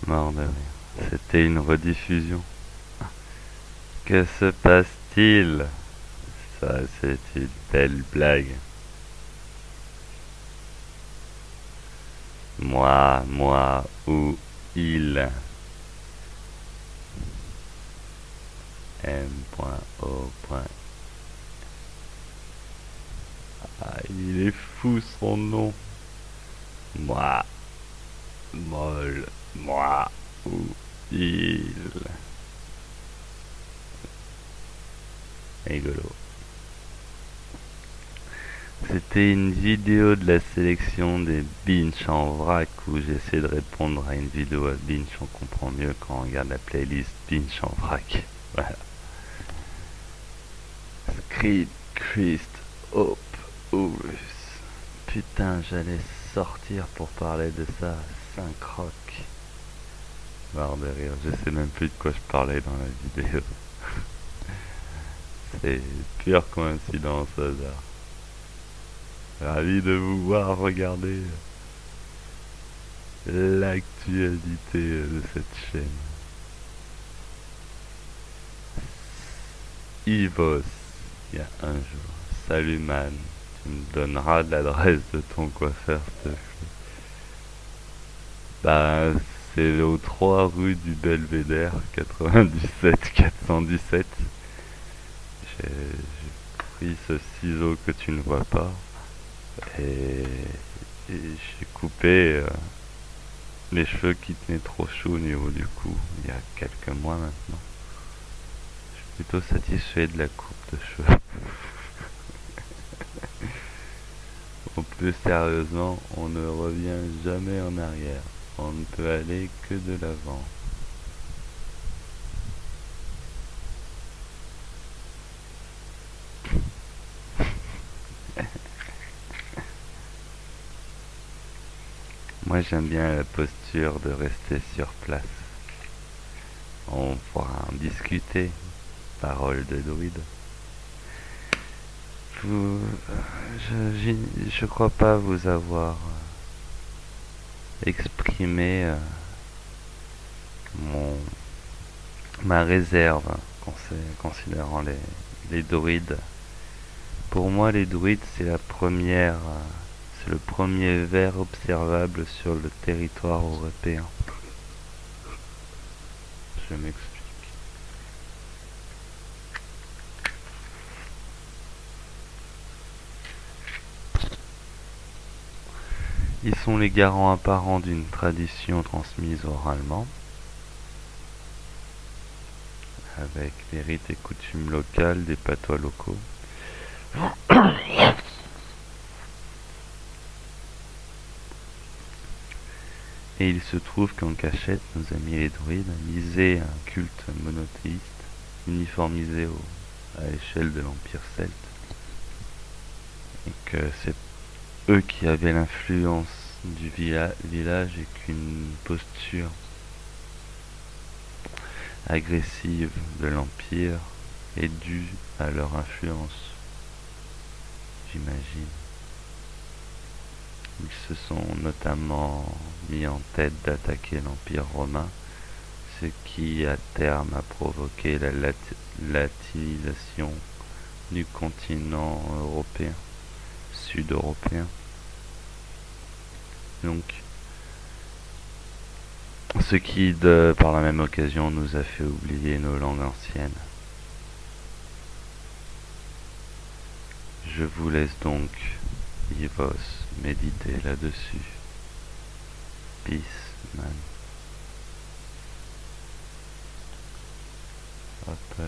Mort de rire. C'était une rediffusion. Que se passe-t-il? Ça, c'est une belle blague. Moi ou il. M.O. Ah, il est fou son nom. Moi, molle, moi ou il. Rigolo. C'était une vidéo de la sélection des Binge en vrac où j'essaie de répondre à une vidéo à Binge. On comprend mieux quand on regarde la playlist Binge en vrac. Voilà. Creed, Christ, Hope, Horus. Putain, j'allais sortir pour parler de ça. 5 rock. Barre de rire, je sais même plus de quoi je parlais dans la vidéo. C'est pure coïncidence au hasard. Ravi de vous voir regarder l'actualité de cette chaîne. Yvos, il y a un jour. Salut man, tu me donneras l'adresse de ton coiffeur s'il te plaît. Bah, c'est aux 3 rue du Belvédère, 97 417. J'ai pris ce ciseau que tu ne vois pas et j'ai coupé les cheveux qui tenaient trop chaud au niveau du cou il y a quelques mois maintenant. Je suis plutôt satisfait de la coupe de cheveux. Plus sérieusement, on ne revient jamais en arrière. On ne peut aller que de l'avant. Moi j'aime bien la posture de rester sur place. On pourra en discuter. Parole de druide. Je crois pas vous avoir exprimé ma réserve considérant les druides. Pour moi, les druides, c'est c'est le premier ver observable sur le territoire européen. Je m'explique. Ils sont les garants apparents d'une tradition transmise oralement, avec les rites et coutumes locales des patois locaux. Et il se trouve qu'en cachette, nos amis les druides misaient un culte monothéiste, uniformisé à l'échelle de l'Empire celte, et que c'est eux qui avaient l'influence du village et qu'une posture agressive de l'Empire est due à leur influence, j'imagine. Ils se sont notamment mis en tête d'attaquer l'Empire romain, ce qui à terme a provoqué la latinisation du continent européen, sud-européen. Donc, ce qui, par la même occasion, nous a fait oublier nos langues anciennes. Je vous laisse donc, Yvos, méditer là-dessus. Peace, man. Hop là.